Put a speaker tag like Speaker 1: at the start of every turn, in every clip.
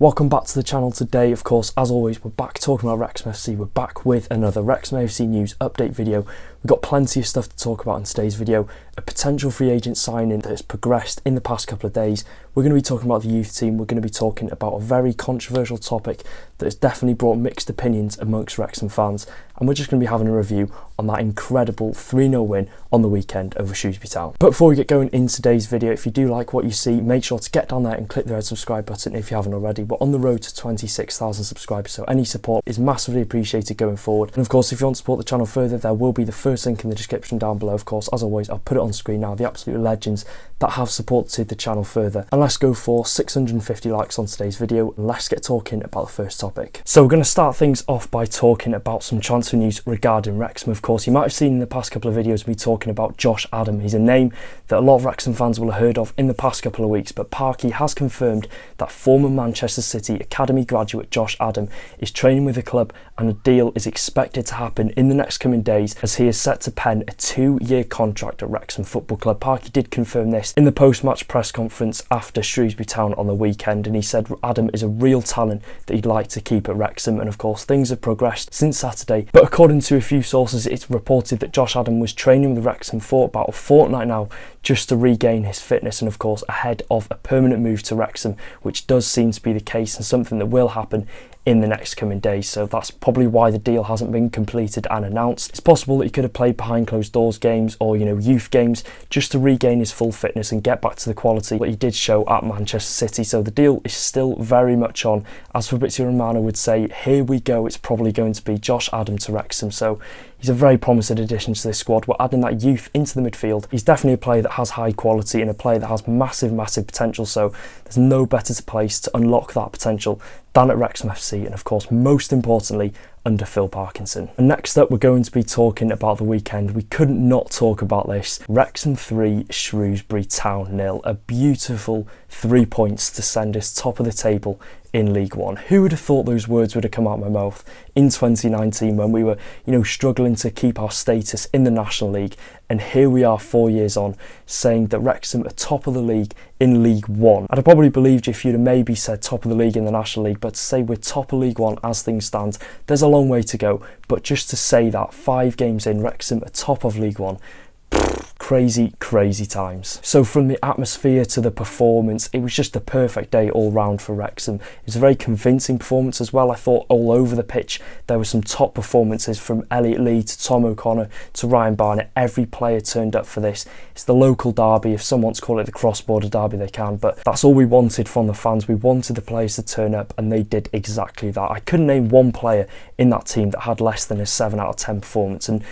Speaker 1: Welcome back to the channel today. Of course, as always, we're back talking about Wrexham FC. We're back with another Wrexham AFC news update video. We've got plenty of stuff to talk about in today's video. A potential free agent signing that has progressed in the past couple of days. We're going to be talking about the youth team. We're going to be talking about a very controversial topic that has definitely brought mixed opinions amongst Wrexham fans. And we're just going to be having a review on that incredible 3-0 win on the weekend over Shrewsbury Town. But before we get going in today's video, if you do like what you see, make sure to get down there and click the red subscribe button if you haven't already. We're on the road to 26,000 subscribers, so any support is massively appreciated going forward. And of course, if you want to support the channel further, there will be the first link in the description down below. Of course, as always, I'll put it on screen now, the absolute legends that have supported the channel further. And let's go for 650 likes on today's video, and let's get talking about the first topic. So we're going to start things off by talking about some transfer news regarding Wrexham. Of course, you might have seen in the past couple of videos me talking about Josh Adam. He's a name that a lot of Wrexham fans will have heard of in the past couple of weeks, but Parky has confirmed that former Manchester City Academy graduate Josh Adam is training with the club, and a deal is expected to happen in the next coming days as he is set to pen a 2-year contract at Wrexham Football Club. Parky did confirm this in the post-match press conference after Shrewsbury Town on the weekend, and he said Adam is a real talent that he'd like to keep at Wrexham. And of course, things have progressed since Saturday, but according to a few sources, it's reported that Josh Adam was training with Wrexham for about a fortnight now just to regain his fitness, and of course ahead of a permanent move to Wrexham, which does seem to be the case and something that will happen in the next coming days. So that's probably why the deal hasn't been completed and announced. It's possible that he could have played behind closed doors games or, youth games just to regain his full fitness and get back to the quality that he did show at Manchester City. So the deal is still very much on. As Fabrizio Romano would say, here we go, it's probably going to be Josh Adam to Wrexham. So he's a very promising addition to this squad. We're adding that youth into the midfield. He's definitely a player that has high quality and a player that has massive potential. So there's no better place to unlock that potential than at Wrexham FC, and of course, most importantly, under Phil Parkinson. And next up, we're going to be talking about the weekend. We couldn't not talk about this. Wrexham 3, Shrewsbury Town 0. A beautiful 3 points to send us top of the table in League One. Who would have thought those words would have come out of my mouth in 2019 when we were, struggling to keep our status in the National League? And here we are 4 years on, saying that Wrexham are top of the league in League One. I'd have probably believed you if you'd have maybe said top of the league in the National League, but to say we're top of League One as things stand, there's a long way to go. But just to say that 5 games in, Wrexham are top of League One, crazy times. So from the atmosphere to the performance, it was just a perfect day all round for Wrexham. It was a very convincing performance as well. I thought all over the pitch there were some top performances from Elliot Lee to Tom O'Connor to Ryan Barnett. Every player turned up for this. It's the local derby. If some want to call it the cross-border derby, they can, but that's all we wanted from the fans. We wanted the players to turn up, and they did exactly that. I couldn't name one player in that team that had less than a 7 out of 10 performance, and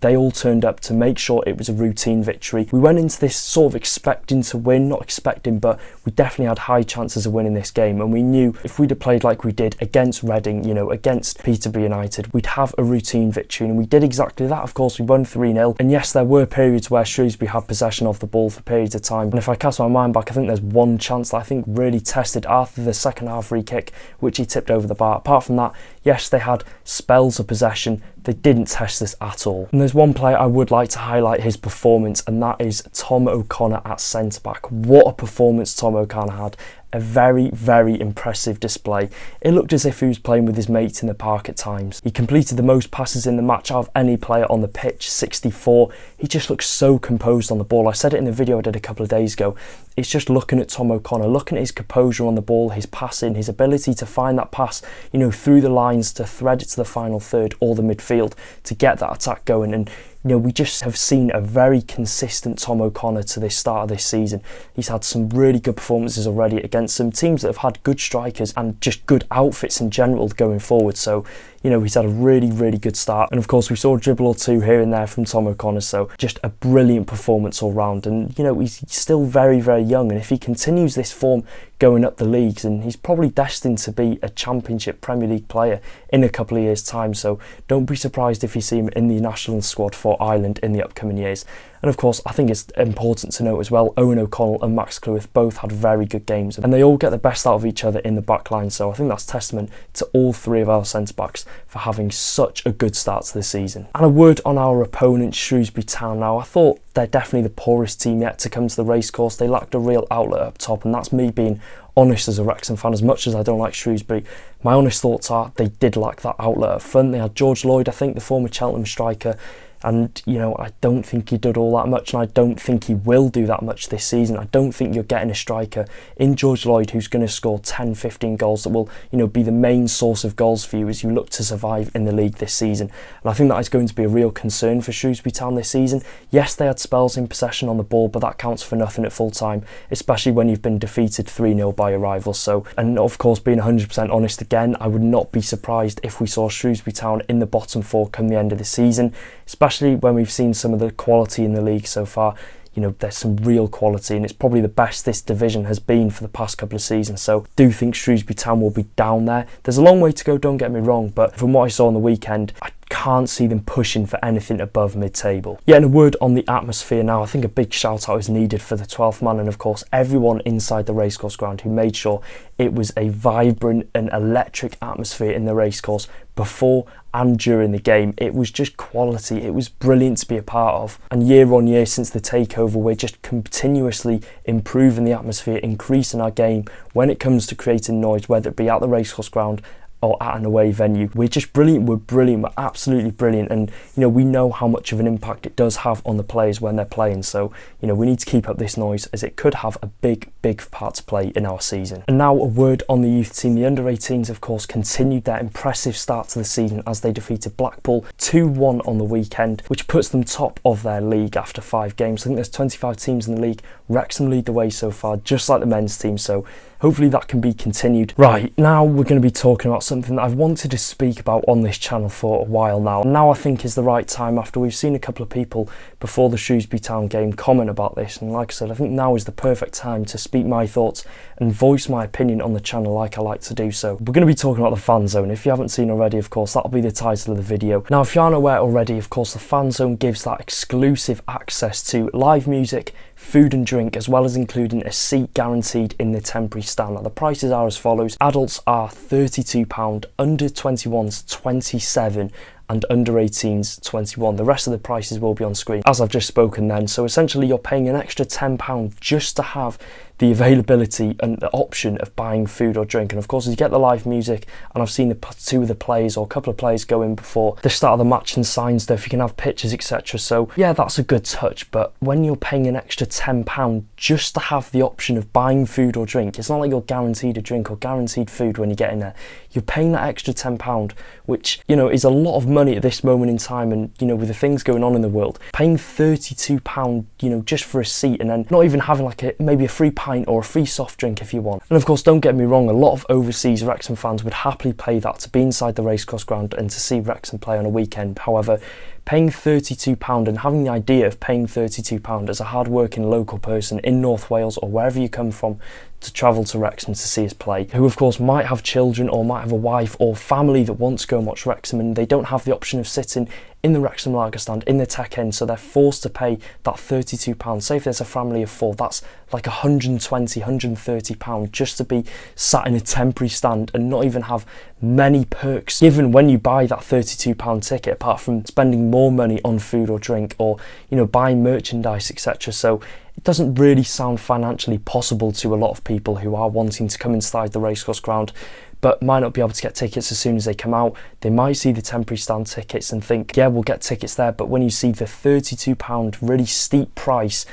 Speaker 1: they all turned up to make sure it was a routine victory. We went into this sort of expecting to win, not expecting, but we definitely had high chances of winning this game, and we knew if we'd have played like we did against Reading, against Peterborough United, we'd have a routine victory, and we did exactly that. Of course, we won 3-0, and yes, there were periods where Shrewsbury had possession of the ball for periods of time, and if I cast my mind back, I think there's one chance that I think really tested Arthur, the second half free kick, which he tipped over the bar. Apart from that, yes, they had spells of possession. They didn't test this at all. And there's one player I would like to highlight his performance, and that is Tom O'Connor at centre-back. What a performance Tom O'Connor had. A very impressive display. It looked as if he was playing with his mates in the park at times. He completed the most passes in the match out of any player on the pitch, 64. He just looks so composed on the ball. I said it in the video I did a couple of days ago. It's just looking at Tom O'Connor, looking at his composure on the ball, his passing, his ability to find that pass, through the lines, to thread it to the final third or the midfield to get that attack going. And we just have seen a very consistent Tom O'Connor to this start of this season. He's had some really good performances already against some teams that have had good strikers and just good outfits in general going forward. So, he's had a really good start. And of course, we saw a dribble or two here and there from Tom O'Connor. So just a brilliant performance all round. And, he's still very young. And if he continues this form going up the leagues, and he's probably destined to be a Championship Premier League player in a couple of years' time. So don't be surprised if you see him in the national squad for Ireland in the upcoming years. And of course, I think it's important to note as well, Owen O'Connell and Max Cleworth both had very good games, and they all get the best out of each other in the back line. So I think that's testament to all 3 of our centre-backs for having such a good start to the season. And a word on our opponent, Shrewsbury Town. Now, I thought they're definitely the poorest team yet to come to the racecourse. They lacked a real outlet up top, and that's me being honest as a Wrexham fan, as much as I don't like Shrewsbury, my honest thoughts are they did lack that outlet up front. They had George Lloyd, I think, the former Cheltenham striker, and, you know, I don't think he did all that much, and I don't think he will do that much this season. I don't think you're getting a striker in George Lloyd who's going to score 10, 15 goals that will, you know, be the main source of goals for you as you look to survive in the league this season. And I think that is going to be a real concern for Shrewsbury Town this season. Yes, they had spells in possession on the ball, but that counts for nothing at full time, especially when you've been defeated 3-0 by your rivals. So, and of course, being 100% honest again, I would not be surprised if we saw Shrewsbury Town in the bottom four come the end of the season, especially when we've seen some of the quality in the league so far. You know, there's some real quality, and it's probably the best this division has been for the past couple of seasons. So do think Shrewsbury Town will be down there. There's a long way to go, don't get me wrong, but from what I saw on the weekend, I can't see them pushing for anything above mid-table. Yeah, and a word on the atmosphere now. I think a big shout out is needed for the 12th man, and of course everyone inside the racecourse ground who made sure it was a vibrant and electric atmosphere in the racecourse before and during the game. It was just quality. It was brilliant to be a part of. And year on year since the takeover, we're just continuously improving the atmosphere, increasing our game when it comes to creating noise, whether it be at the racecourse ground or at an away venue. We're just brilliant. We're absolutely brilliant, and you know, we know how much of an impact it does have on the players when they're playing. So, you know, we need to keep up this noise, as it could have a big part to play in our season. And now a word on the youth team. The under-18s, of course, continued their impressive start to the season as they defeated Blackpool 2-1 on the weekend, which puts them top of their league after 5 games. I think there's 25 teams in the league. Wrexham lead the way so far, just like the men's team, so hopefully that can be continued. Right, now we're going to be talking about something that I've wanted to speak about on this channel for a while now. Now I think is the right time, after we've seen a couple of people before the Shrewsbury Town game comment about this, and like I said, I think now is the perfect time to speak my thoughts and voice my opinion on the channel like I like to do so. We're going to be talking about the fan zone. If you haven't seen already, of course, that'll be the title of the video. Now, if you aren't aware already, of course, the fan zone gives that exclusive access to live music, food and drink, as well as including a seat guaranteed in the temporary stand. Now, the prices are as follows. Adults are £32, under 21s £27, and under 18s £21. The rest of the prices will be on screen, as I've just spoken then. So essentially you're paying an extra £10 just to have the availability and the option of buying food or drink. And of course, you get the live music, and I've seen two of the players or a couple of players go in before the start of the match and sign stuff. You can have pictures, etc. So yeah, that's a good touch. But when you're paying an extra £10 just to have the option of buying food or drink, it's not like you're guaranteed a drink or guaranteed food when you get in there. You're paying that extra £10, which, you know, is a lot of money at this moment in time, and you know, with the things going on in the world, paying £32, you know, just for a seat, and then not even having like maybe a free pint or a free soft drink if you want. And of course, don't get me wrong, a lot of overseas Wrexham fans would happily pay that to be inside the racecourse ground and to see Wrexham play on a weekend. However, paying £32 and having the idea of paying £32 as a hard-working local person in North Wales or wherever you come from to travel to Wrexham to see us play, who of course might have children or might have a wife or family that wants to go and watch Wrexham, and they don't have the option of sitting in the Wrexham lager stand in the tech end, so they're forced to pay that £32. Say if there's a family of 4, that's like £120, £130 just to be sat in a temporary stand and not even have many perks given when you buy that £32 ticket, apart from spending more money on food or drink or, you know, buying merchandise, etc. So it doesn't really sound financially possible to a lot of people who are wanting to come inside the racecourse ground but might not be able to get tickets as soon as they come out. They might see the temporary stand tickets and think, yeah, we'll get tickets there, but when you see the £32 really steep price,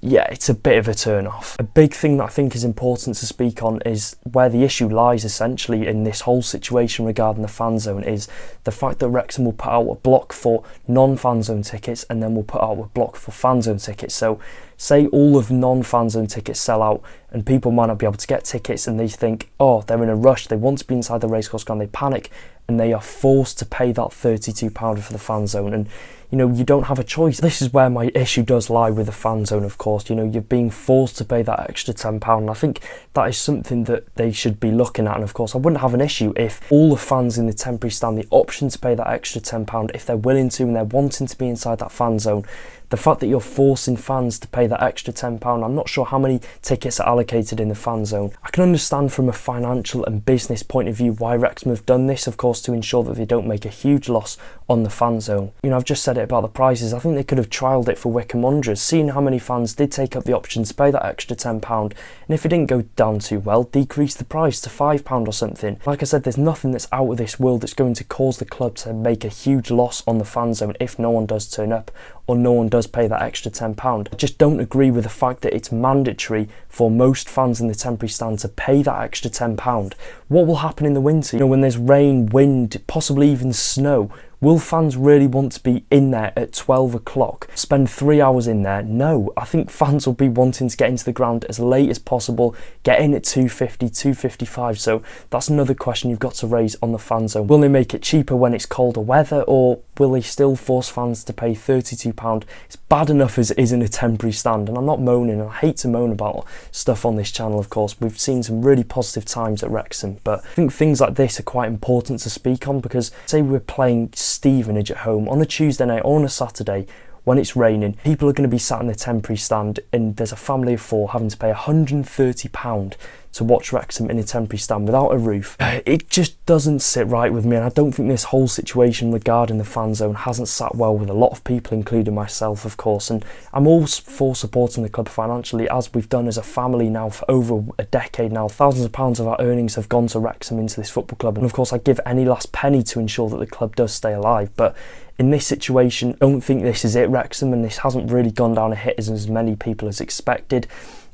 Speaker 1: yeah, it's a bit of a turn off. A big thing that I think is important to speak on is where the issue lies essentially in this whole situation regarding the fan zone, is the fact that Wrexham will put out a block for non-fan zone tickets and then we'll put out a block for fan zone tickets. So say all of non-fan zone tickets sell out and people might not be able to get tickets, and they think, oh, they're in a rush, they want to be inside the racecourse ground, they panic and they are forced to pay that £32 for the fan zone, and you know, you don't have a choice. This is where my issue does lie with the fan zone, of course. You know, you're being forced to pay that extra £10, and I think that is something that they should be looking at. And of course, I wouldn't have an issue if all the fans in the temporary stand the option to pay that extra £10 if they're willing to and they're wanting to be inside that fan zone. the fact that you're forcing fans to pay that extra £10, I'm not sure how many tickets are allocated in the fan zone. I can understand from a financial and business point of view why Wrexham have done this, of course, to ensure that they don't make a huge loss on the fan zone. You know, I've just said it about the prices. I think they could have trialled it for Wycombe Wanderers, seeing how many fans did take up the option to pay that extra £10, and if it didn't go down too well, decrease the price to £5 or something. Like I said, there's nothing that's out of this world that's going to cause the club to make a huge loss on the fan zone if no one does turn up or no one does pay that extra £10. I just don't agree with the fact that it's mandatory for most fans in the temporary stand to pay that extra £10. What will happen in the winter? You know, when there's rain, wind, possibly even snow, will fans really want to be in there at 12 o'clock? Spend 3 hours in there? No. I think fans will be wanting to get into the ground as late as possible, get in at 2:50, 2:55. So that's another question you've got to raise on the fan zone. Will they make it cheaper when it's colder weather, or will they still force fans to pay £32? It's bad enough as it is in a temporary stand, and I'm not moaning, and I hate to moan about stuff on this channel, of course. We've seen some really positive times at Wrexham, but I think things like this are quite important to speak on, because say we're playing Stevenage at home on a Tuesday night or on a Saturday when it's raining, people are going to be sat in the temporary stand, and there's a family of 4 having to pay £130 to watch Wrexham in a temporary stand without a roof. It just doesn't sit right with me, and I don't think this whole situation regarding the fan zone hasn't sat well with a lot of people, including myself, of course. And I'm all for supporting the club financially, as we've done as a family now for over a decade now. Thousands of pounds of our earnings have gone to Wrexham, into this football club, and of course I give any last penny to ensure that the club does stay alive. But in this situation, I don't think this is it, Wrexham, and this hasn't really gone down a hit as many people as expected.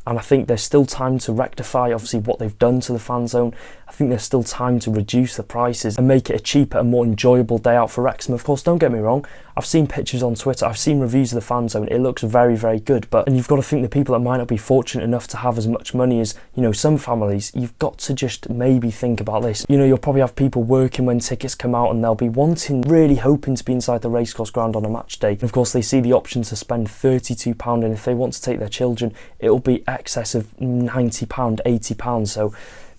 Speaker 1: And I think there's still time to rectify, obviously, what they've done to the fan zone. I think there's still time to reduce the prices and make it a cheaper and more enjoyable day out for Wrexham. Of course, don't get me wrong, I've seen pictures on Twitter, I've seen reviews of the fan zone, it looks very, very good. And you've got to think the people that might not be fortunate enough to have as much money as, you know, some families, you've got to just maybe think about this. You know, you'll probably have people working when tickets come out, and they'll be really hoping to be inside the racecourse ground on a match day. And of course, they see the option to spend £32, and if they want to take their children, it'll be excess of £90, £80. So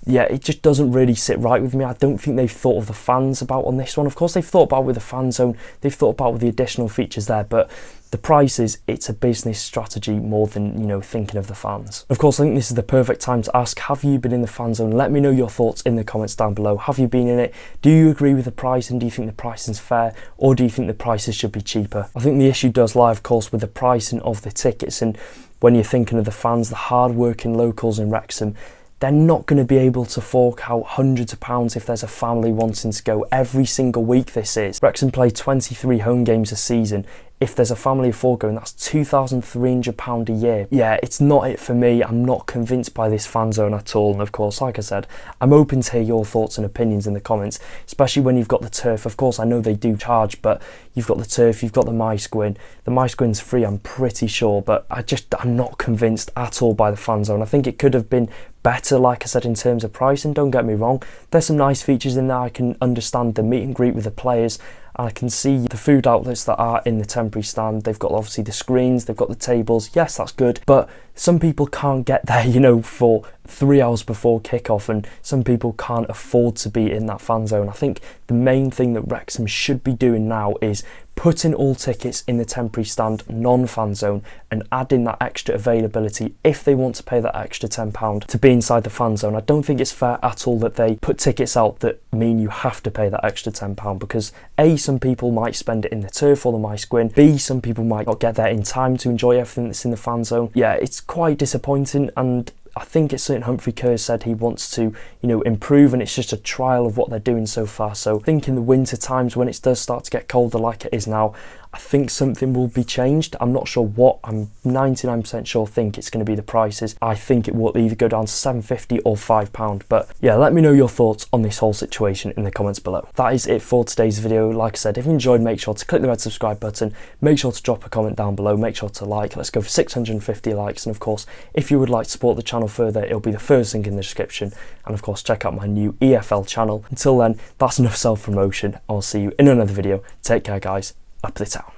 Speaker 1: yeah, it just doesn't really sit right with me. I don't think they've thought of the fans about on this one. Of course, they've thought about with the fan zone, they've thought about with the additional features there, but the prices, it's a business strategy more than, you know, thinking of the fans. Of course, I think this is the perfect time to ask, have you been in the fan zone? Let me know your thoughts in the comments down below. Have you been in it? Do you agree with the price, and do you think the pricing is fair, or do you think the prices should be cheaper? I think the issue does lie, of course, with the pricing of the tickets, and when you're thinking of the fans, the hard-working locals in Wrexham, they're not going to be able to fork out hundreds of pounds if there's a family wanting to go every single week. This is Wrexham play 23 home games a season. If there's a family of 4 going, that's £2,300 a year. Yeah, it's not it for me. I'm not convinced by this fan zone at all. And of course, like I said, I'm open to hear your thoughts and opinions in the comments, especially when you've got the turf. Of course, I know they do charge, but you've got the turf, you've got the MySquin. The MySquin's free, I'm pretty sure, but I'm not convinced at all by the fan zone. I think it could have been better, like I said, in terms of pricing. Don't get me wrong, there's some nice features in there. I can understand the meet and greet with the players, and I can see the food outlets that are in the temporary stand. They've got obviously the screens, they've got the tables. Yes, that's good, but some people can't get there, you know, for 3 hours before kickoff, and some people can't afford to be in that fan zone. I think the main thing that Wrexham should be doing now is putting all tickets in the temporary stand, non-fan zone, and adding that extra availability if they want to pay that extra £10 to be inside the fan zone. I don't think it's fair at all that they put tickets out that mean you have to pay that extra £10, because A, some people might spend it in the turf or the MySquin, B, some people might not get there in time to enjoy everything that's in the fan zone. Yeah, it's quite disappointing, and I think it's something Humphrey Kerr said he wants to, you know, improve, and it's just a trial of what they're doing so far. So I think in the winter times, when it does start to get colder like it is now, I think something will be changed. I'm not sure what. I'm 99% sure think it's going to be the prices. I think it will either go down to £7.50 or £5. But yeah, let me know your thoughts on this whole situation in the comments below. That is it for today's video. Like I said, if you enjoyed, make sure to click the red subscribe button. Make sure to drop a comment down below. Make sure to like. Let's go for 650 likes. And of course, if you would like to support the channel further, it'll be the first link in the description. And of course, check out my new EFL channel. Until then, that's enough self-promotion. I'll see you in another video. Take care, guys. Up the town.